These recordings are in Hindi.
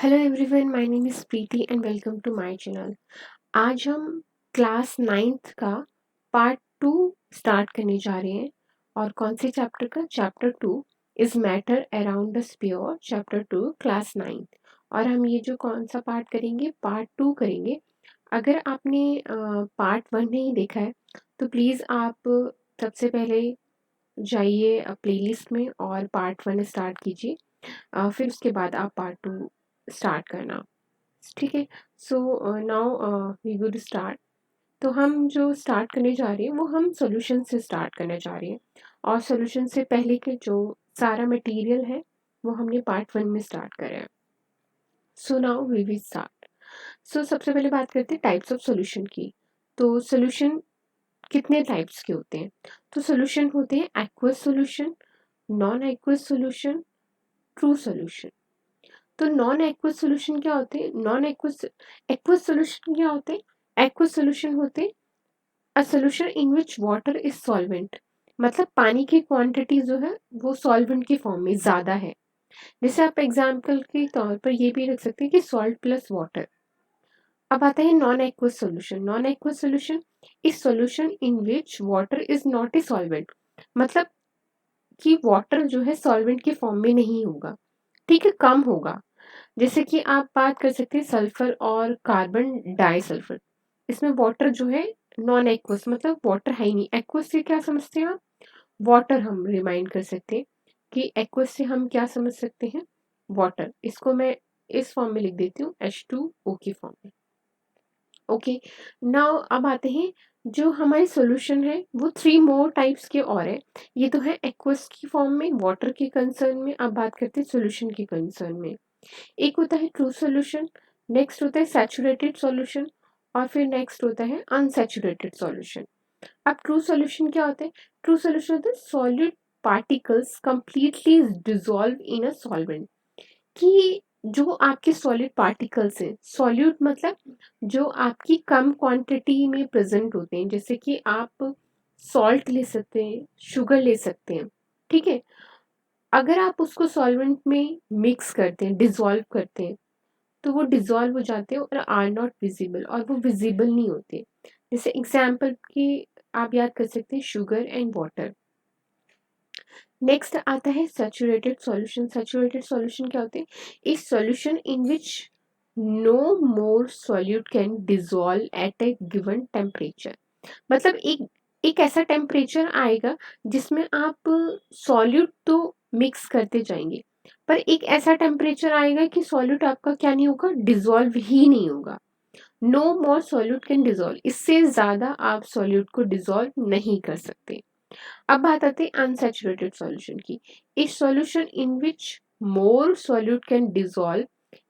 Hello everyone, my name is Preeti and welcome to my channel. आज हम क्लास 9th का पार्ट 2 स्टार्ट करने जा रहे हैं। और कौन से चैप्टर का? Chapter 2 is matter around the sphere, chapter 2 class 9th। और हम ये जो कौन सा पार्ट करेंगे, पार्ट 2 करेंगे। अगर आपने पार्ट 1 नहीं देखा है तो प्लीज़ आप सबसे पहले जाइए प्लेलिस्ट में और पार्ट 1 स्टार्ट कीजिए। फिर उसके बाद आप पार्ट 2 स्टार्ट करना। ठीक है। So now we would start. तो हम जो स्टार्ट करने जा रहे हैं वो हम सॉल्यूशन से स्टार्ट करने जा रहे हैं। और सॉल्यूशन से पहले के जो सारा मटेरियल है वो हमने पार्ट 1 में स्टार्ट करा है। So now we will start. So सबसे पहले बात करते हैं टाइप्स ऑफ सॉल्यूशन की। तो सॉल्यूशन कितने टाइप्स के होते हैं? तो सॉल्यूशन होते हैं aqueous solution, non aqueous solution, true solution. तो नॉन एक्वस सॉल्यूशन क्या होते हैं? नॉन एक्वस एक्वस सॉल्यूशन क्या होते हैं? एक्वस सॉल्यूशन होते हैं a solution in which water is solvent. मतलब पानी की क्वांटिटी जो है वो सॉल्वेंट की फॉर्म में ज़्यादा है। जैसे आप एग्जाम्पल के तौर पर ये भी रख सकते हैं कि सॉल्ट प्लस वाटर। अब आता है non aqueous solution. Non aqueous solution is solution in which water is not a solvent. मतलब कि वाटर जो है सॉल्वेंट की फॉर्म में नहीं होगा, ठीक है, कम होगा। जैसे कि आप बात कर सकते हैं सल्फर और कार्बन डाइसल्फर। इसमें वाटर जो है नॉन एक्वस, मतलब वाटर है ही नहीं। एक्वस से क्या समझते हैं आप? वाटर हम रिमाइंड कर सकते हैं कि एक्वस से हम क्या समझ सकते हैं? वाटर। इसको मैं इस फॉर्म में लिख देती हूँ, H2O की फॉर्म में। ओके। नाउ अब आते हैं जो हमारे सॉल्यूशन है वो 3 मोर टाइप्स के और है। ये तो है एक्वस की फॉर्म में, वाटर के कंसर्न में। अब बात करते हैं सॉल्यूशन के कंसर्न में। एक होता है ट्रू सॉल्यूशन, नेक्स्ट होता है सैचुरेटेड सॉल्यूशन, और फिर नेक्स्ट होता है अनसैचुरेटेड सॉल्यूशन। अब ट्रू सॉल्यूशन क्या होता है? ट्रू सॉल्यूशन होता है solid particles completely dissolve in a solvent. कि जो आपके सॉलिड पार्टिकल्स हैं, सॉल्यूट मतलब जो आपकी कम क्वांटिटी में प्रेजेंट होते हैं। जैसे कि आप सॉल्ट ले सकते हैं, शुगर ले सकते हैं, ठीक है। अगर आप उसको सॉल्वेंट में मिक्स करते हैं, डिसॉल्व करते हैं, तो वो डिसॉल्व हो जाते हैं और आर नॉट विजिबल, और वो विजिबल नहीं होते। जैसे एग्जाम्पल की आप याद कर सकते हैं शुगर एंड वाटर। नेक्स्ट आता है सैचुरेटेड सॉल्यूशन। सैचुरेटेड सॉल्यूशन क्या होते हैं? इस solution in which no more solute can dissolve at a given temperature. मतलब एक ऐसा टेम्परेचर आएगा जिसमें आप सॉल्यूट तो मिक्स करते जाएंगे, पर एक ऐसा टेम्परेचर आएगा कि सॉल्यूट आपका क्या नहीं होगा, डिसॉल्व ही नहीं होगा। No more solute can dissolve, इससे ज्यादा आप सॉल्यूट को डिसॉल्व नहीं कर सकते। अब बात आती है अनसैचुरेटेड सॉल्यूशन की। इस solution in which more solute can dissolve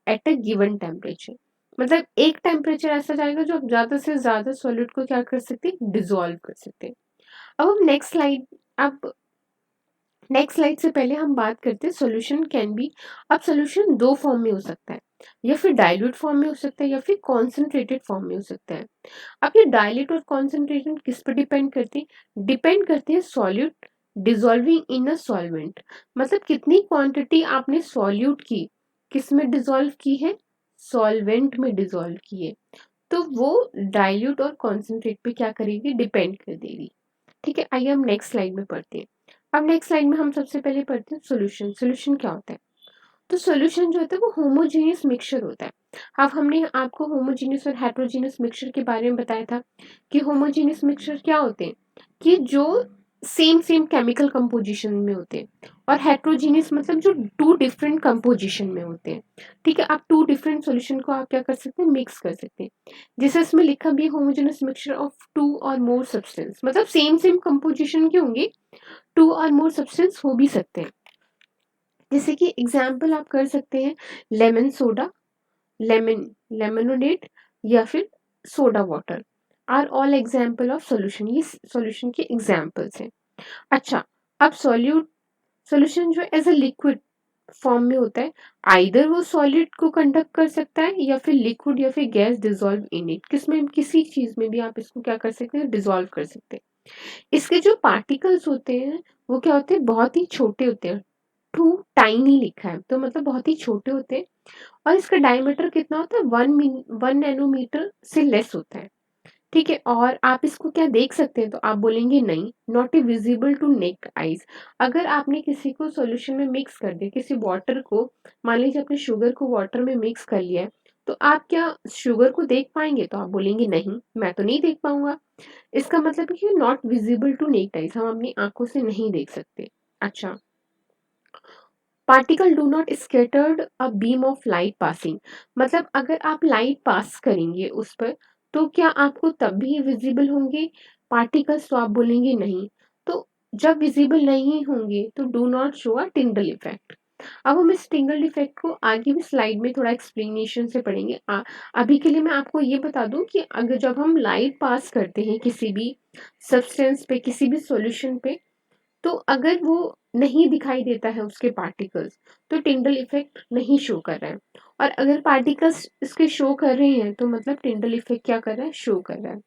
at a given temperature. मतलब एक टेम्परेचर ऐसा जाएगा जो आप ज्यादा से ज्यादा सॉल्यूट को क्या कर सकते हैं, डिसॉल्व कर सकते हैं। अब हम नेक्स्ट स्लाइड से पहले हम बात करते हैं सॉल्यूशन कैन बी। अब सॉल्यूशन दो फॉर्म में हो सकता है, या फिर डाइल्यूट फॉर्म में हो सकता है या फिर कॉन्सेंट्रेटेड फॉर्म में हो सकता है। अब ये डाइल्यूट और कॉन्सेंट्रेटेड किस पर डिपेंड करती है? डिपेंड करती है solute dissolving in a solvent. मतलब कितनी क्वांटिटी आपने सॉल्यूट की किस में डिसॉल्व की है, सॉल्वेंट में डिसॉल्व की है, तो वो डाइल्यूट और कॉन्सेंट्रेट पे क्या करेगी, डिपेंड कर देगी। ठीक है, आइए हम नेक्स्ट स्लाइड में पढ़ते हैं। अब नेक्स्ट स्लाइड में हम सबसे पहले पढ़ते हैं सॉल्यूशन। सॉल्यूशन क्या होता है? तो सॉल्यूशन जो होता है वो होमोजेनियस मिक्सचर होता है। अब हमने आपको होमोजेनियस और हेट्रोजेनियस मिक्सचर के बारे में बताया था कि होमोजेनियस मिक्सचर क्या होते हैं, कि जो सेम सेम केमिकल कंपोजिशन में होते हैं, और हेट्रोजेनियस मतलब जो टू डिफरेंट कंपोजिशन में होते हैं। ठीक है, आप टू डिफरेंट सॉल्यूशन को आप क्या कर सकते हैं, मिक्स कर सकते हैं। जैसे इसमें लिखा भी है होमोजेनियस मिक्सचर ऑफ टू और मोर सब्सटेंस, मतलब सेम सेम कंपोजिशन के होंगे, टू और मोर सब्सटेंस हो भी सकते हैं। जैसे कि एग्जाम्पल आप कर सकते हैं लेमन सोडा, लेमन लेमोनेड, या फिर soda water are all example of solution. ये सॉल्यूशन के एग्जाम्पल्स हैं। अच्छा, अब सॉल्यूशन जो एज अ लिक्विड फॉर्म में होता है, आइदर वो सॉलिड को कंडक्ट कर सकता है या फिर लिक्विड या फिर गैस डिसॉल्व इन इट। किसमें, किसी चीज में भी आप इसको क्या कर सकते हैं, डिसॉल्व कर सकते हैं। इसके जो पार्टिकल्स होते हैं वो क्या होते हैं, बहुत ही छोटे होते हैं, टू टाइनी लिखा है, तो मतलब बहुत ही छोटे होते हैं और इसका डायमीटर कितना होता है, 1 नैनोमीटर से लेस होता है। ठीक है, और आप इसको क्या देख सकते हैं, तो आप बोलेंगे नहीं, not a visible to naked eyes. अगर आपने किसी को सॉल्यूशन में मिक्स कर दिया, किसी वाटर को, मान लीजिए आपने शुगर को वाटर में मिक्स कर लिया है, तो आप क्या शुगर को देख पाएंगे, तो आप बोलेंगे नहीं, मैं तो नहीं देख पाऊंगा। इसका मतलब है कि not visible to naked eyes, हम अपनी आंखों से नहीं देख सकते। अच्छा, particle do not scattered a beam of light passing, मतलब अगर आप लाइट पास करेंगे उस पर, तो क्या आपको तब भी विजिबल होंगे पार्टिकल्स, तो आप बोलेंगे नहीं। तो जब विजिबल नहीं होंगे तो do not show a Tyndall effect. अब हम इस टिंडल इफेक्ट को आगे भी स्लाइड में थोड़ा एक्सप्लेनेशन से पढ़ेंगे। अभी के लिए मैं आपको ये बता दूं कि अगर जब हम लाइट पास करते हैं किसी भी सब्सटेंस पे, किसी भी सॉल्यूशन पे, तो अगर वो नहीं दिखाई देता है उसके पार्टिकल्स, तो टिंडल इफेक्ट नहीं शो कर रहा है। और अगर पार्टिकल्स इसके शो कर रहे हैं, तो मतलब टिंडल इफेक्ट क्या कर रहा है, शो कर रहा है।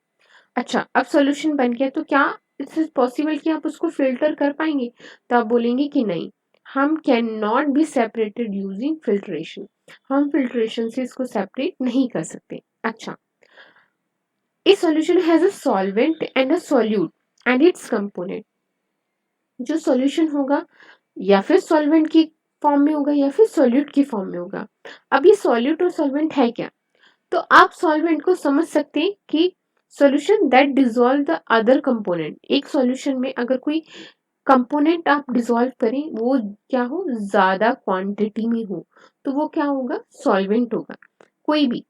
अच्छा, अब सॉल्यूशन बन गया, तो क्या इट्स पॉसिबल कि आप उसको फिल्टर कर पाएंगे, तो आप बोलेंगे कि नहीं, हम can not be separated using filtration, हम फिल्ट्रेशन से इसको सेपरेट नहीं कर सकते। अच्छा, ए solution has a solvent and a solute and it's component. जो सॉल्यूशन होगा या फिर सॉल्वेंट की फॉर्म में होगा या फिर सॉल्यूट की फॉर्म में होगा। अब ये सॉल्यूट और सॉल्वेंट है क्या, तो आप सॉल्वेंट को समझ सकते हैं कि solution that dissolve the other component. एक सॉल्यूशन में अगर कोई कंपोनेंट आप डिसॉल्व करें, वो क्या हो, ज्यादा क्वांटिटी में हो, तो वो क्या होगा, सॉल्वेंट होगा कोई भी।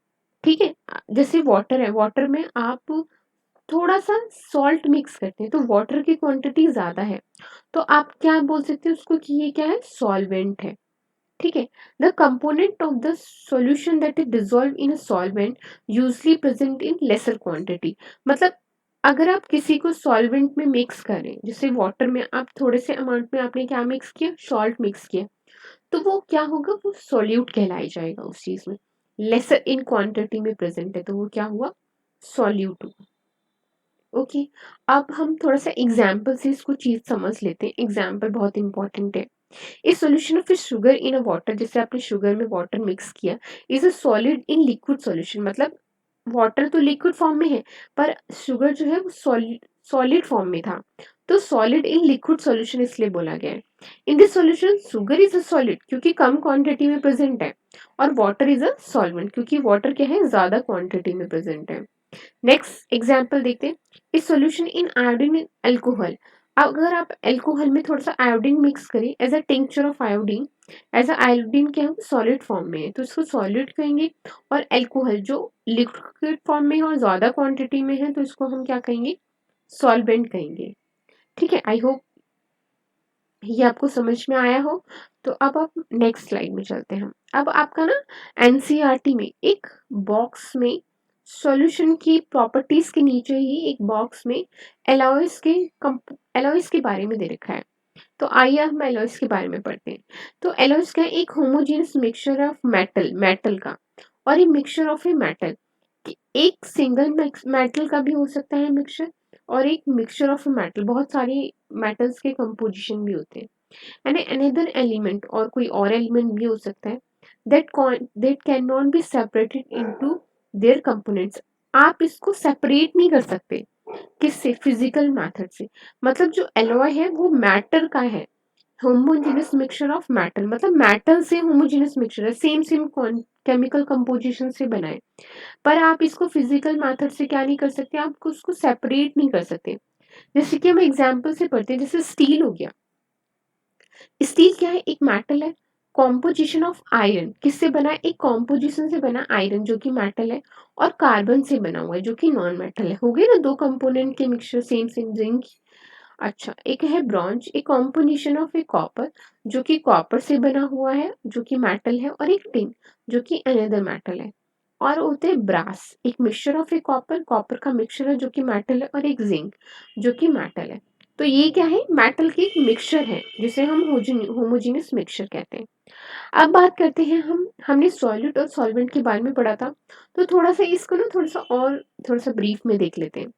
ठीक है, जैसे वाटर है, वाटर में आप थोड़ा सा सॉल्ट मिक्स करते हैं, तो वाटर की क्वांटिटी ज्यादा है, तो आप क्या बोल सकते हैं उसको कि ये क्या है, सॉल्वेंट है। ठीक है, the component of the solution that is dissolve in a solvent usually present in laser quantity. मतलब अगर आप किसी को सॉल्वेंट में मिक्स करें, जैसे वाटर में आप थोड़े से अमाउंट में आपने क्या मिक्स किया, सॉल्ट मिक्स किया, तो वो क्या होगा, वो सॉल्यूट कहलाई जाएगा उस चीज में। लेसर इन क्वांटिटी में प्रेजेंट है, तो वो क्या हुआ, सॉल्यूट हुआ। ओके, अब हम थोड़ा सा एग्जाम्पल से इसको चीज समझ लेते हैं, एग्जाम्पल बहुत इंपॉर्टेंट है। A solution of a sugar in a water, जैसे आपने शुगर में वाटर मिक्स किया, is a solid in liquid solution. मतलब वाटर तो लिक्विड फॉर्म में है, पर शुगर जो है वो सॉलिड फॉर्म में था, तो सॉलिड इन लिक्विड सॉल्यूशन इसलिए बोला गया है। In this solution sugar is a solid क्योंकि कम क्वांटिटी में प्रेजेंट है, और वाटर इज अ सॉल्वेंट क्योंकि वाटर क्या है, ज्यादा क्वांटिटी में प्रेजेंट है। नेक्स्ट एग्जाम्पल देखते हैं, इस solution in iodine in alcohol. अगर आप अल्कोहल में थोड़ा सा आयोडीन मिक्स करें as a tincture of iodine, as a iodine क्या है, सॉलिड फॉर्म में है, तो इसको सॉलिड कहेंगे। और अल्कोहल जो लिक्विड फॉर्म में है और ज्यादा क्वांटिटी में है, तो इसको हम क्या कहेंगे, सॉल्वेंट कहेंगे। ठीक है, आई होप ये आपको समझ में आया हो। तो अब आप नेक्स्ट स्लाइड में चलते हैं। अब आपका ना एनसीईआरटी में एक बॉक्स में सॉल्यूशन की प्रॉपर्टीज के नीचे ही एक बॉक्स में एलॉयज के एलॉयज के बारे में दे रखा है। तो आइए हम एलॉयज के बारे में पढ़ते हैं। तो एलॉयज क्या है, एक homogeneous mixture of metal, metal का, और एक मिक्सचर ऑफ ए मेटल, एक सिंगल मेटल का भी हो सकता है मिक्सचर, और एक मिक्सचर ऑफ मेटल, बहुत सारी मेटल्स के कंपोजिशन भी होते हैं, एंड अनदर एलिमेंट, और कोई और एलिमेंट भी हो सकता है, that can not be separated into their components. आप इसको सेपरेट नहीं कर सकते, किससे, फिजिकल मेथड से। मतलब जो एलॉय है वो मैटर का है, होमोजेनियस मिक्सचर ऑफ मेटल, मतलब मेटल से होमोजेनियस मिक्सचर है, सेम सेम केमिकल कंपोजिशन से बना है, पर आप इसको फिजिकल मेथड से क्या नहीं कर सकते, आप उसको सेपरेट नहीं कर सकते। जैसे कि हम एग्जांपल से पढ़ते हैं, जैसे स्टील हो गया, स्टील क्या है, एक मेटल है, कॉम्पोजिशन ऑफ आयरन, किससे बना है, एक कॉम्पोजिशन से बना आयरन जो कि मेटल है, और कार्बन से बना हुआ है जो कि नॉन मेटल है। हो गए ना दो कंपोनेंट के मिक्सचर, सेम सेम जिंक। अच्छा, एक है ब्रॉन्ज, एक कॉम्पोजिशन ऑफ ए कॉपर, जो कि कॉपर से बना हुआ है जो कि मेटल है, और एक टिन जो कि अनदर मेटल है। और होते हैं ब्रास, एक mixture of A copper, copper का मिक्सचर है जो कि मेटल है, और एक जिंक जो कि मेटल है। तो ये क्या है, मेटल की एक मिक्सचर है जिसे हम होमोजेनियस मिक्सचर कहते हैं। अब बात करते हैं, हमने सॉल्यूट और सॉल्वेंट के बारे में पढ़ा था, तो थोड़ा सा इसको ना थोड़ा सा ब्रीफ में देख लेते हैं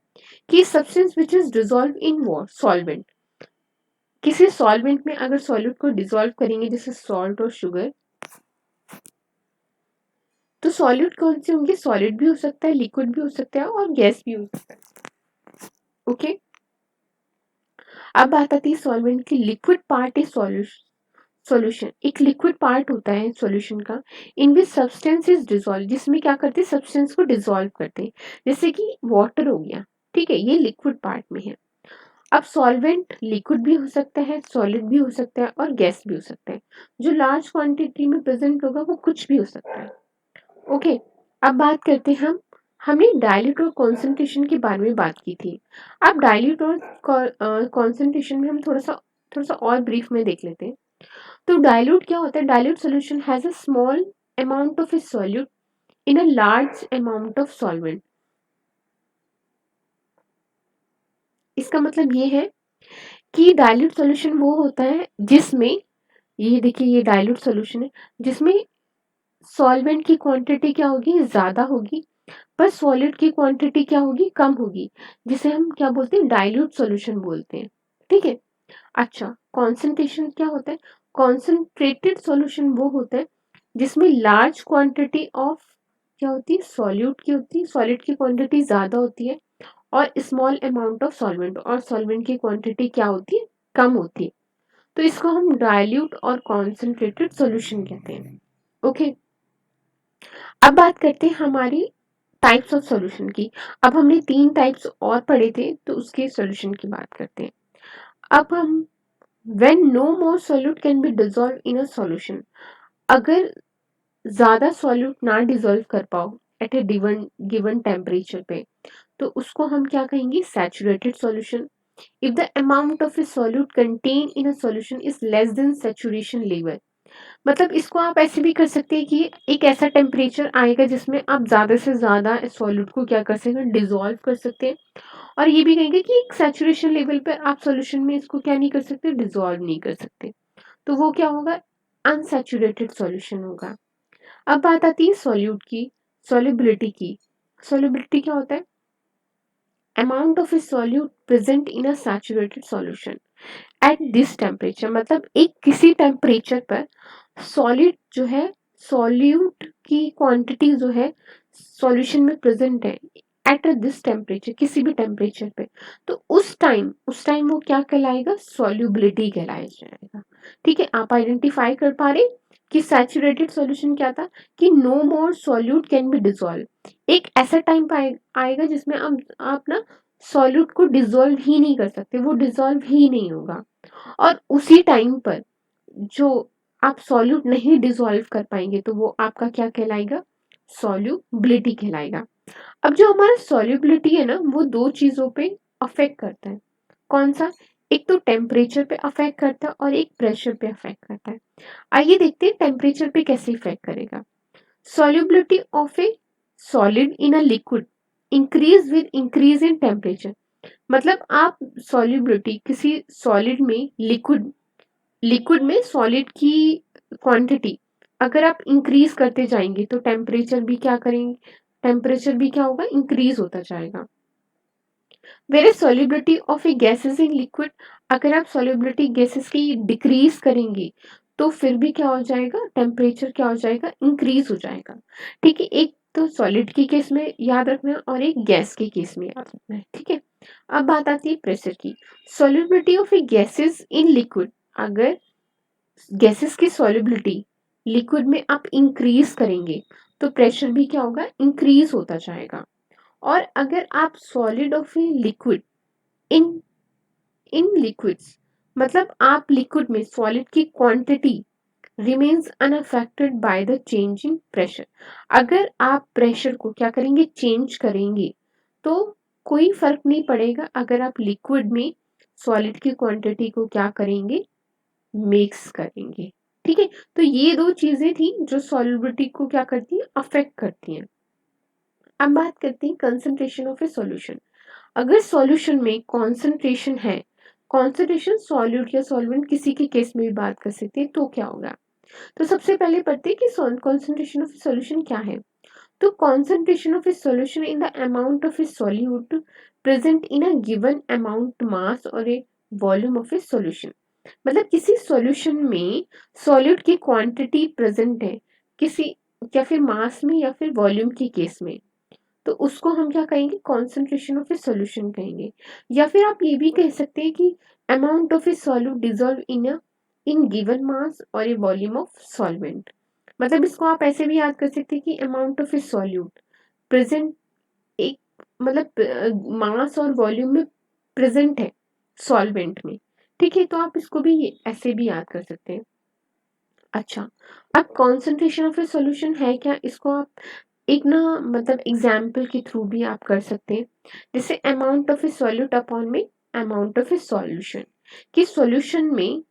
कि substance which is dissolve in water solvent, किसी सॉल्वेंट में अगर सॉल्यूट को डिसॉल्व करेंगे जैसे सॉल्ट और शुगर, तो सॉल्यूट कौन से होंगे? सॉलिड भी हो सकता है, लिक्विड भी हो सकता है और गैस भी हो सकता है। ओके, अब बात आती है सॉल्वेंट की। Liquid part is solution. एक लिक्विड पार्ट होता है सॉल्यूशन का, इन विच सब्सटेंस इज डिसॉल्व, जिसमें क्या करते हैं? सब्सटेंस को डिसॉल्व करते हैं, जैसे कि वाटर हो गया। ठीक है, ये लिक्विड पार्ट में है। अब सॉल्वेंट लिक्विड भी हो सकता है, सॉलिड भी हो सकता है और गैस भी हो सकता है। जो लार्ज क्वांटिटी में प्रेजेंट होगा वो कुछ भी हो सकता है। ओके, अब बात करते हैं हमने डाइल्यूट और कॉन्सेंट्रेशन के बारे में बात की थी। अब डाइल्यूट और कॉन्सेंट्रेशन में हम थोड़ा सा और ब्रीफ में देख लेते हैं। तो डाइल्यूट क्या होता है? Dilute solution has a small amount of A solute in a large amount of solvent. इसका मतलब ये है कि डाइल्यूट सॉल्यूशन वो होता है जिसमें, ये देखिए ये डाइल्यूट सॉल्यूशन है जिसमें सॉल्वेंट की क्वांटिटी क्या होगी? ज्यादा होगी, पर सॉलिड की क्वांटिटी क्या होगी? कम होगी, जिसे हम क्या बोलते हैं? डाइल्यूट सॉल्यूशन बोलते हैं। ठीक है। अच्छा, कॉन्सेंट्रेशन क्या होता है? कॉन्सेंट्रेटेड सॉल्यूशन वो होता है जिसमें लार्ज क्वांटिटी ऑफ क्या होती है? सॉल्यूट की होती है, सॉलिड की क्वांटिटी ज्यादा होती है, और स्मॉल अमाउंट ऑफ सॉल्वेंट, और सॉल्वेंट की क्वांटिटी क्या होती है? कम होती है। तो इसको हम डाइल्यूट और कॉन्सेंट्रेटेड सॉल्यूशन कहते हैं। ओके, अब बात करते हैं हमारी टाइप्स ऑफ सॉल्यूशन की। अब हमने 3 टाइप्स और पढ़े थे, तो उसके सॉल्यूशन की बात करते हैं। अब हम when no more solute can be dissolve in a solution, अगर ज्यादा सॉल्यूट ना डिसॉल्व कर पाओ एट ए गिवन टेम्परेचर पे, तो उसको हम क्या कहेंगे? Saturated solution. If the amount of A solute contain in a solution is less than saturation level, मतलब इसको आप ऐसे भी कर सकते हैं कि एक ऐसा टेम्परेचर आएगा जिसमें आप ज्यादा से ज्यादा सॉल्यूट को क्या कर सकते हैं? डिसॉल्व कर सकते हैं। और ये भी कहेंगे कि एक सैचुरेशन लेवल पर आप सॉल्यूशन में इसको क्या नहीं कर सकते? डिसॉल्व नहीं कर सकते। तो वो क्या होगा? अनसैचुरेटेड सॉल्यूशन होगा। अब बात आती है सॉल्यूट की, सॉल्युबिलिटी की। सॉल्युबिलिटी क्या होता है? Amount of A solute present in a saturated solution at this temperature, मतलब एक किसी टेम्परेचर पर सॉलिड जो है, सॉल्यूट की क्वांटिटी जो है सॉल्यूशन में प्रेजेंट है एट दिस टेम्परेचर, किसी भी टेम्परेचर पे, तो उस टाइम वो क्या कहलाएगा? सॉल्युबिलिटी कहलाया जाएगा। ठीक है, आप आइडेंटिफाई कर पा रहे कि सैचुरेटेड सॉल्यूशन क्या था? कि no more solute can be dissolve. एक ऐसा टाइम आएगा जिसमें आप ना सॉल्यूट को डिसॉल्व ही नहीं कर सकते, वो डिसॉल्व ही नहीं होगा। और उसी टाइम पर जो आप सॉल्यूट नहीं डिसॉल्व कर पाएंगे, तो वो आपका क्या कहलाएगा? सॉल्युबिलिटी कहलाएगा। अब जो हमारा सॉल्युबिलिटी है ना, वो दो चीजों पे अफेक्ट करता है। कौन सा? एक तो टेम्परेचर पे अफेक्ट करता है और एक प्रेशर पे अफेक्ट करता है। आइए देखते हैं टेम्परेचर पे कैसे इफेक्ट करेगा। Solubility of A solid in a liquid increase with increase in temperature, मतलब आप सॉल्युबिलिटी किसी सॉलिड में, लिक्विड में सॉलिड की क्वांटिटी अगर आप इंक्रीज करते जाएंगे तो टेम्परेचर भी क्या करेंगे? टेम्परेचर भी क्या होगा? इंक्रीज होता जाएगा। Where solubility of a gases in liquid, अगर आप सॉल्युबिलिटी गैसेस की डिक्रीज करेंगे तो फिर भी क्या हो जाएगा? टेम्परेचर क्या हो जाएगा? इंक्रीज हो जाएगा। ठीक है, एक तो सॉलिड के केस में याद रखना है और एक गैस के केस में याद रखना है। ठीक है, अब बात आती है प्रेशर की। Solubility of a gases in liquid, अगर गैसेस की सॉल्युबिलिटी लिक्विड में आप इंक्रीज करेंगे तो प्रेशर भी क्या होगा? इंक्रीज होता जाएगा। और अगर आप solid of a liquid in in liquids, मतलब आप लिक्विड में सॉलिड की quantity remains unaffected by the change in pressure, अगर आप प्रेशर को क्या करेंगे? चेंज करेंगे, तो कोई फर्क नहीं पड़ेगा अगर आप लिक्विड में सॉलिड की क्वांटिटी को क्या करेंगे? मिक्स करेंगे। ठीक है, तो ये दो चीजें थी जो सॉल्युबिलिटी को क्या करती है? अफेक्ट करती हैं। अब बात करते हैं कंसंट्रेशन ऑफ ए सॉल्यूशन। अगर सॉल्यूशन में कॉन्सेंट्रेशन है, कॉन्सेंट्रेशन सॉल्यूट या सॉल्वेंट किसी के केस में भी बात कर सकते हैं, तो क्या होगा? तो सबसे पहले पढ़ते हैं कि कॉन्सेंट्रेशन ऑफ सॉल्यूशन क्या है। तो concentration of a solution in the amount of a solute present in a given amount mass or a volume of a solution, मतलब किसी सॉल्यूशन में सॉल्यूट की क्वांटिटी प्रेजेंट है किसी, या फिर मास में या फिर वॉल्यूम के केस में, तो उसको हम क्या कहेंगे, कॉन्सेंट्रेशन ऑफ ए सॉल्यूशन कहेंगे। या फिर आप ये भी कह सकते हैं कि amount of A solute dissolve in given mass और ए वॉल्यूम ऑफ सॉल्वेंट। मतलब इसको आप ऐसे भी याद कर सकते हैं कि amount of A solute present, एक मतलब मास और वॉल्यूम में प्रेजेंट है सॉल्वेंट में। ठीक है, तो आप इसको भी ऐसे भी याद कर सकते हैं। अच्छा, अब कॉन्सेंट्रेशन ऑफ ए सॉल्यूशन है क्या, इसको आप एक ना मतलब एग्जाम्पल के थ्रू भी आप कर सकते हैं। जैसे amount of A solute upon में अमाउंट ऑफ ए सॉल्यूशन, कि सॉल्यूशन में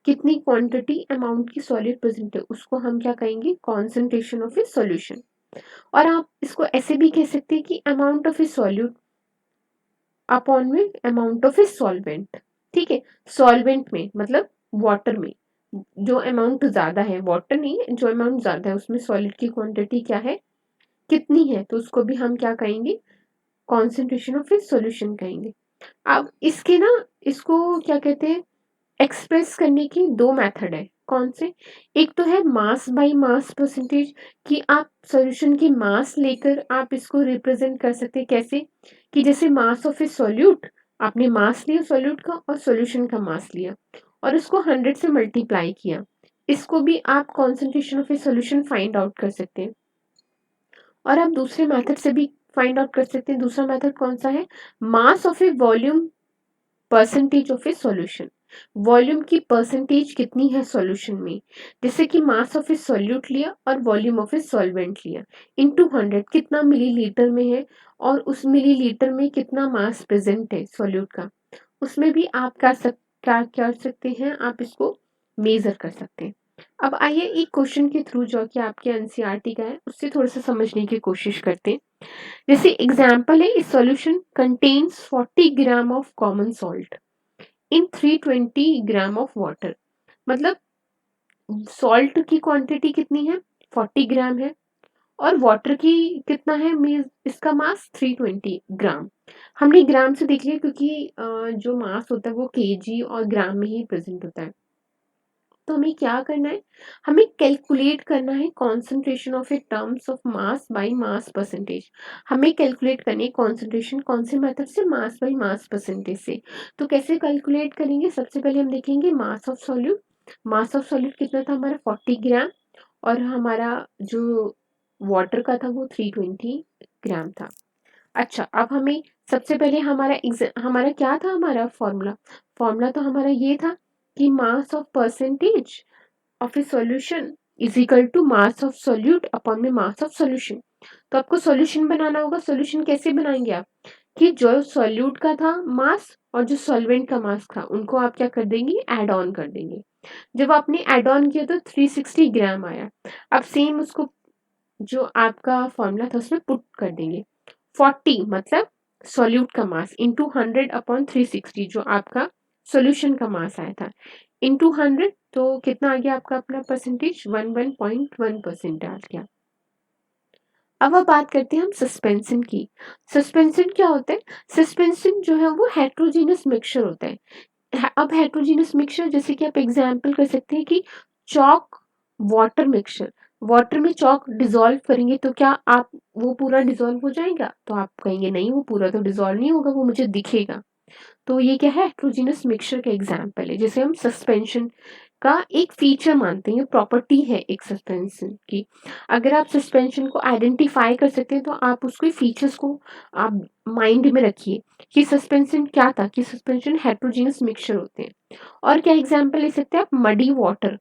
कितनी क्वांटिटी अमाउंट की सॉल्यूट प्रेजेंट है, उसको हम क्या कहेंगे, कॉन्सेंट्रेशन ऑफ ए सॉल्यूशन। और आप इसको ऐसे भी कह सकते हैं कि amount of A solute upon में अमाउंट ऑफ ए सॉल्वेंट। ठीक है, सॉल्वेंट में मतलब वाटर में जो अमाउंट ज्यादा है, वाटर नहीं है, जो अमाउंट ज्यादा है उसमें सॉलिड की क्वांटिटी क्या है, कितनी है, तो उसको भी हम क्या कहेंगे, कॉन्सेंट्रेशन ऑफ ए सॉल्यूशन कहेंगे। अब इसके ना, इसको क्या कहते हैं, एक्सप्रेस करने की दो मेथड है। कौन से, एक तो है मास बाय मास परसेंटेज, कि आप सॉल्यूशन की मास लेकर आप इसको रिप्रेजेंट कर सकते हैं। कैसे, कि जैसे मास ऑफ ए सॉल्यूट, आपने मास लिया सॉल्यूट का और सॉल्यूशन का मास लिया और उसको 100 से मल्टीप्लाई किया, इसको भी आप concentration of a solution find out कर सकते हैं। और आप दूसरे मेथड से भी फाइंड आउट कर सकते हैं। दूसरा मेथड कौन सा है, mass of A volume percentage of a solution, volume की परसेंटेज कितनी है सॉल्यूशन में, जैसे कि मास ऑफ ए सॉल्यूट लिया और वॉल्यूम ऑफ ए सॉल्वेंट लिया इनटू 100, कितना मिलीलीटर में है और उस मिलीलीटर में कितना मास प्रेजेंट है सॉल्यूट का, उसमें भी आप क्या कर सकते हैं, आप इसको मेजर कर सकते हैं। अब आइए एक क्वेश्चन के थ्रू जो कि आपके एनसीईआरटी का है उससे थोड़ा सा समझने की कोशिश करते हैं। जैसे एग्जांपल है, इस solution contains 40 gram of common salt in 320 gram of water. मतलब सॉल्ट की क्वांटिटी कितनी है, 40 ग्राम है, और वाटर की कितना है, मीन्स इसका मास 320 ग्राम। हमने ग्राम से देख लिया क्योंकि जो मास होता है वो केजी और ग्राम में ही प्रेजेंट होता है। तो हमें क्या करना है, हमें कैलकुलेट करना है concentration of A terms of mass by mass percentage. हमें कैलकुलेट करनी है कॉन्सेंट्रेशन कौन से मेथड से, मास बाय मास परसेंटेज से। तो कैसे कैलकुलेट करेंगे, सबसे पहले हम देखेंगे मास of solute. Mass of solute कितना था हमारा, 40 ग्राम, और हमारा जो वाटर का था वो 320 ग्राम था। अच्छा, अब हमें सबसे पहले हमारा क्या था, हमारा फॉर्मूला, फॉर्मूला तो हमारा ये था कि mass of percentage of a solution is equal to mass of solute upon में मास ऑफ सॉल्यूशन। तो आपको सॉल्यूशन बनाना होगा। सॉल्यूशन कैसे बनाएंगे आप, कि जो सॉल्यूट का था मास और जो सॉल्वेंट का मास था उनको आप क्या कर देंगे, ऐड ऑन कर देंगे। जब आपने ऐड ऑन किया तो 360 ग्राम आया। अब सेम उसको जो आपका फॉर्मूला था उसमें पुट कर देंगे। 40 मतलब सॉल्यूट का मास इंटू 100 अपॉन 360 जो आपका सॉल्यूशन का मास आया था इंटू 100, तो कितना आ गया आपका अपना परसेंटेज, 11.1% आ गया। अब बात करते हैं हम सस्पेंशन की। सस्पेंशन क्या होता है, सस्पेंशन जो है वो हेट्रोजीनस मिक्सचर होता है। अब हेट्रोजीनस मिक्सचर जैसे कि आप एग्जांपल कर सकते हैं कि चॉक वाटर मिक्सचर, वाटर में चॉक डिसॉल्व करेंगे तो क्या आप वो पूरा डिसॉल्व हो जाएगा, तो आप कहेंगे नहीं वो पूरा तो डिसॉल्व नहीं होगा, वो मुझे दिखेगा। तो ये क्या है, हेट्रोजीनस मिक्सचर का एग्जांपल है, जिसे हम सस्पेंशन का एक फीचर मानते हैं, प्रॉपर्टी है एक सस्पेंशन की। अगर आप सस्पेंशन को आइडेंटिफाई कर सकते हैं तो आप उसके फीचर्स को आप माइंड में रखिए कि सस्पेंशन क्या था, कि सस्पेंशन हेट्रोजीनस मिक्सचर होते हैं। और क्या एग्जांपल ले सकते हैं आप, मडी वाटर,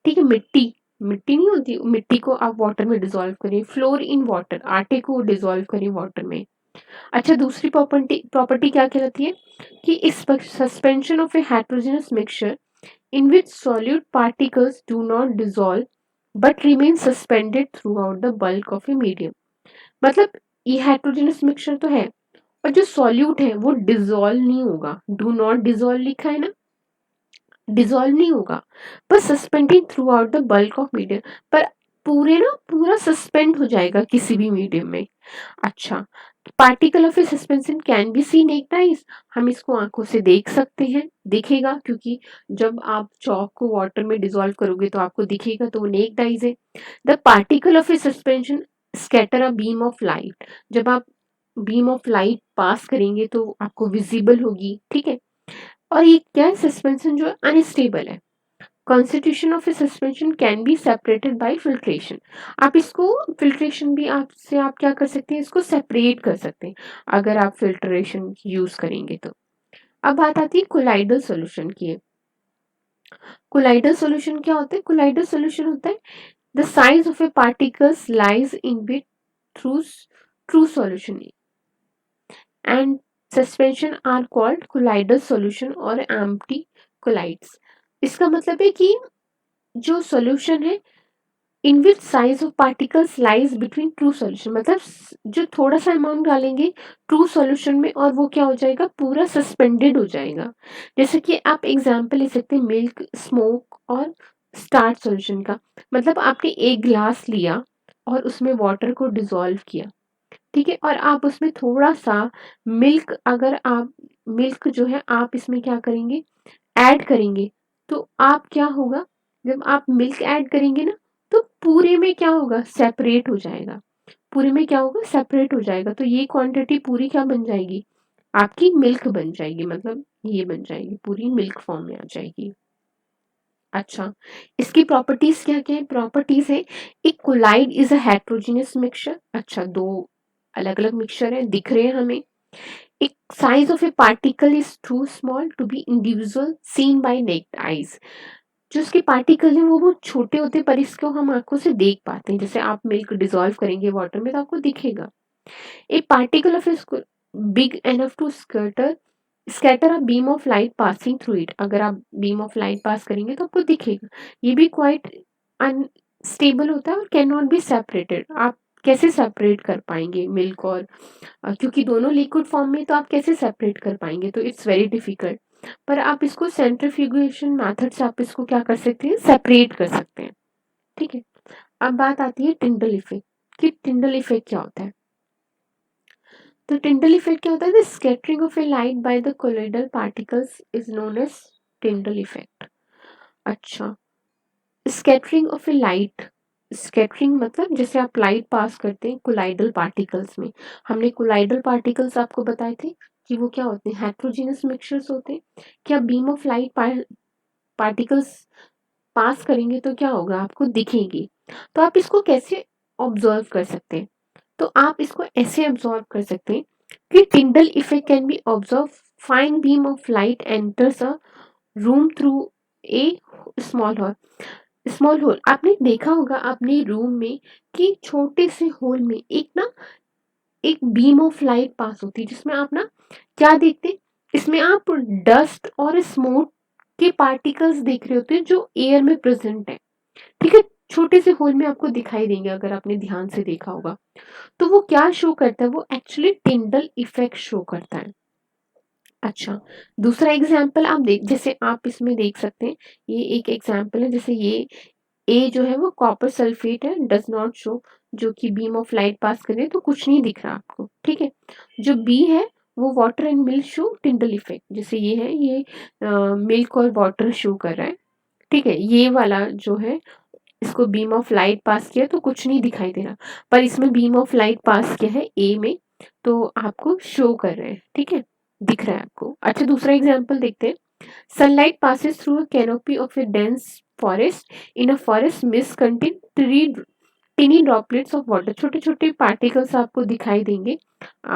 ठीक है, मिट्टी, मिट्टी नहीं होती, मिट्टी को आप वाटर में डिसॉल्व करें, फ्लोर इन वाटर, आटे को डिसॉल्व करें वाटर में। अच्छा, दूसरी प्रॉपर्टी प्रॉपर्टी क्या कहलाती है, कि इस suspension of A heterogeneous mixture in which solute particles do not dissolve but remain suspended throughout the bulk of a medium। मतलब ये हेट्रोजेनस मिक्सचर तो है और जो सॉल्यूट है वो डिसॉल्व नहीं होगा, डू नॉट डिसॉल्व लिखा है ना, डिसॉल्व नहीं होगा, पर suspended through out the bulk of medium, पर पूरे ना पूरा सस्पेंड हो जाएगा किसी भी मीडियम में। अच्छा, particle of A suspension can be seen necked eyes, हम इसको आंखों से देख सकते हैं, दिखेगा, क्योंकि जब आप चौक को वाटर में डिसॉल्व करोगे तो आपको दिखेगा, तो वो नेक्ड आइज है। The particle of A suspension scatter a beam of light, जब आप बीम ऑफ लाइट पास करेंगे तो आपको विजिबल होगी, ठीक है। और ये क्या है, सस्पेंशन जो है अनस्टेबल है। Constitution of A suspension can be separated by filtration, आप इसको फिल्ट्रेशन भी आपसे आप क्या कर सकते हैं, इसको सेपरेट कर सकते हैं अगर आप फिल्ट्रेशन यूज करेंगे तो। अब बात आती है कोलाइडल सॉल्यूशन की। कोलाइडल सॉल्यूशन क्या होता है, कोलाइडल सॉल्यूशन होता है the size of a particles lies in bit through true solution and suspension are called colloidal solution और एम्प्टी कोलाइड्स। इसका मतलब है कि जो सॉल्यूशन है in which size of particles lies between true solution, मतलब जो थोड़ा सा अमाउंट डालेंगे ट्रू सॉल्यूशन में और वो क्या हो जाएगा, पूरा सस्पेंडेड हो जाएगा। जैसे कि आप एग्जांपल ले सकते हैं मिल्क, स्मोक और स्टार्च सॉल्यूशन का। मतलब आपने एक ग्लास लिया और उसमें वाटर को डिसॉल्व किया, ठीक है, और आप उसमें थोड़ा सा मिल्क, अगर आप मिल्क जो है आप इसमें क्या करेंगे, ऐड करेंगे, तो आप क्या होगा, जब आप मिल्क ऐड करेंगे ना, तो पूरे में क्या होगा, सेपरेट हो जाएगा, पूरे में क्या होगा, सेपरेट हो जाएगा, तो ये क्वांटिटी पूरी क्या बन जाएगी, आपकी मिल्क बन जाएगी, मतलब ये बन जाएगी, पूरी मिल्क फॉर्म में आ जाएगी। अच्छा, इसकी प्रॉपर्टीज क्या क्या है, प्रॉपर्टीज है एक colloid is a heterogeneous mixture. अच्छा, दो अलग अलग मिक्सचर है, दिख रहे हैं हमें। एक size of a particle is too small to be individual seen by naked eyes, जो उसके पार्टिकल हैं वो बहुत छोटे होते हैं पर इसको हम आंखों से देख पाते हैं। जैसे आप मिल्क डिसॉल्व करेंगे वाटर में तो आपको दिखेगा। A particle of is big enough to scatter a beam of light passing through it, अगर आप बीम ऑफ लाइट पास करेंगे तो आपको दिखेगा। ये भी क्वाइट अनस्टेबल होता है और कैन नॉट बी सेपरेटेड, आप कैसे सेपरेट कर पाएंगे मिल्क और क्योंकि दोनों लिक्विड फॉर्म में, तो आप कैसे सेपरेट कर पाएंगे, तो इट्स वेरी डिफिकल्ट। पर आप इसको सेंट्रीफ्यूगेशन मेथड से आप इसको क्या कर सकते हैं, सेपरेट कर सकते हैं, ठीक है। अब बात आती है टिंडल इफेक्ट कि टिंडल इफेक्ट क्या होता है। तो टिंडल इफेक्ट क्या होता है, the scattering of a light by the colloidal particles is known as Tyndall effect. अच्छा, scattering of a light, scattering मतलब जैसे आप लाइट पास करते हैं कोलाइडल पार्टिकल्स में, हमने कोलाइडल पार्टिकल्स आपको बताए थे कि वो क्या होते हैं, हेट्रोजीनियस मिक्सचर्स होते हैं। क्या बीम ऑफ लाइट पार्टिकल्स पास करेंगे तो क्या होगा, आपको दिखेंगी। तो आप इसको कैसे ऑब्जर्व कर सकते हैं, तो आप इसको ऐसे ऑब्जर्व कर सकते हैं कि Tyndall effect can be observe, fine beam of light enters a room through a small hole. Small hole आपने देखा होगा अपने रूम में कि छोटे से होल में एक ना, एक बीम ऑफ लाइट पास होती है जिसमें आप ना क्या देखते हैं, इसमें आप डस्ट और स्मोक के पार्टिकल्स देख रहे होते हैं जो एयर में प्रेजेंट है, ठीक है, छोटे से होल में आपको दिखाई देंगे अगर आपने ध्यान से देखा होगा। तो वो क्या शो करता है, वो एक्चुअली टिंडल इफेक्ट शो करता है। अच्छा, दूसरा एग्जाम्पल आप देख, जैसे आप इसमें देख सकते हैं, ये एक एग्जाम्पल है, जैसे ये ए जो है वो कॉपर सल्फेट है, डज नॉट शो, जो कि बीम ऑफ लाइट पास करे तो कुछ नहीं दिख रहा आपको, ठीक है। जो बी है वो water and milk show Tyndall effect, जैसे ये है, ये मिल्क और वाटर शो कर रहा है, ठीक है। ये वाला जो है इसको बीम ऑफ लाइट पास किया तो कुछ नहीं दिखाई दे रहा, पर इसमें बीम ऑफ लाइट पास किया है ए में, तो आपको शो कर रहे हैं, ठीक है, दिख रहा है आपको। अच्छा, दूसरा एग्जांपल देखते हैं। Sunlight passes through a canopy of a dense forest. In a forest, mist contain tiny droplets of water, छोटे छोटे पार्टिकल्स आपको दिखाई देंगे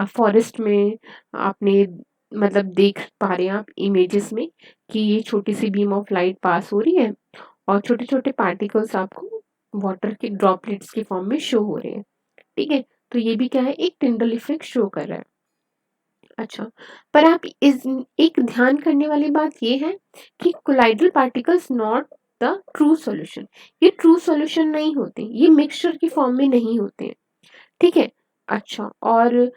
फॉरेस्ट में। आपने मतलब देख पा रहे हैं आप इमेजेस में कि ये छोटी सी बीम ऑफ लाइट पास हो रही है और छोटे छोटे पार्टिकल्स आपको वाटर के ड्रॉपलेट्स के फॉर्म में शो हो रहे हैं, ठीक है। तो ये भी क्या है, एक टिंडल इफेक्ट शो कर रहा है। अच्छा, पर आप इस एक ध्यान करने वाली बात ये है कि colloidal particles not the true solution, ये ट्रू सॉल्यूशन नहीं होते, ये मिक्सचर की फॉर्म में नहीं होते हैं, ठीक है। अच्छा, और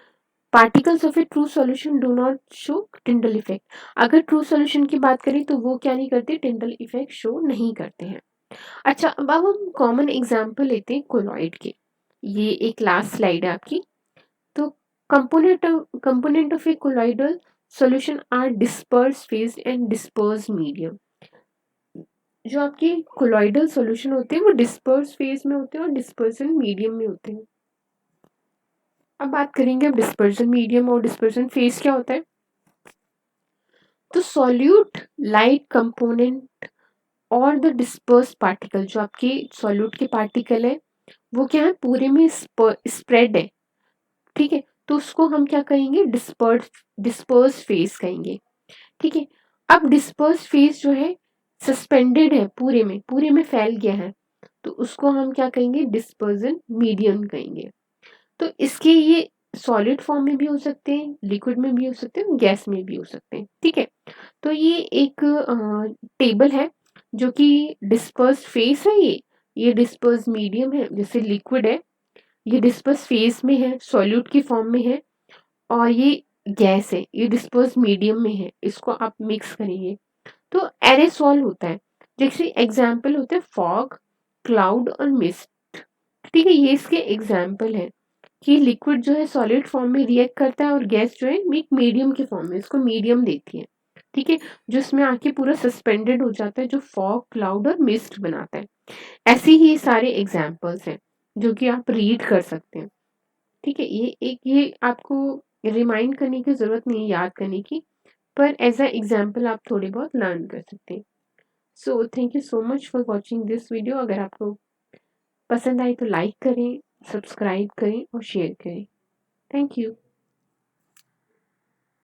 particles of A true solution do not show Tyndall effect, अगर ट्रू सॉल्यूशन की बात करें तो वो क्या नहीं करते, टिंडल इफेक्ट शो नहीं करते हैं। अच्छा, अब हम कॉमन एग्जाम्पल लेते हैं कोलॉइड के। ये एक लास्ट स्लाइड है आपकी। तो Component of a colloidal solution are dispersed phase and dispersed medium. जो आपके कोलॉइडल सॉल्यूशन होते हैं वो डिस्पर्स फेज में होते हैं और डिस्पर्सन मीडियम में होते हैं। अब बात करेंगे अब डिस्पर्सन मीडियम और डिस्पर्सन फेज क्या होता है। तो सॉल्यूट लाइट कंपोनेंट और द डिस्पर्स पार्टिकल, जो आपके सॉल्यूट के पार्टिकल है वो क्या है, पूरे में स्प्रेड है, ठीक है, तो उसको हम क्या कहेंगे, डिस्पर्स फेज कहेंगे, ठीक है। अब डिस्पर्स फेज जो है सस्पेंडेड है, पूरे में फैल गया है, तो उसको हम क्या कहेंगे, डिस्पर्जन मीडियम कहेंगे। तो इसके ये सॉलिड फॉर्म में भी हो सकते हैं, लिक्विड में भी हो सकते हैं, गैस में भी हो सकते हैं, ठीक है। तो ये एक टेबल है जो कि डिस्पर्स फेस है, ये डिस्पर्स मीडियम है, जैसे लिक्विड है, ये डिस्पर्स फेस में है, सॉल्यूट की फॉर्म में है, और ये गैस है, ये डिस्पर्स मीडियम में है, इसको आप मिक्स करेंगे तो एरेसोल होता है। जैसे एग्जाम्पल होते हैं फॉग, क्लाउड और मिस्ट, ठीक है, ये इसके एग्जाम्पल है कि लिक्विड जो है सॉलिड फॉर्म में रिएक्ट करता है और गैस जो है एक मीडियम के फॉर्म में, इसको मीडियम देती है, ठीक है, जो इसमें आके पूरा सस्पेंडेड हो जाता है, जो फॉग, क्लाउड और मिस्ट बनाता है। ऐसे ही सारे एग्जाम्पल्स हैं जो कि आप रीड कर सकते हैं, ठीक है। ये आपको रिमाइंड करने की जरूरत नहीं है, याद करने की, पर एज अ एग्जाम्पल आप थोड़े बहुत लर्न कर सकते हैं। So thank you so much for watching this video. अगर आपको पसंद आई तो लाइक करें, सब्सक्राइब करें और शेयर करें। Thank you.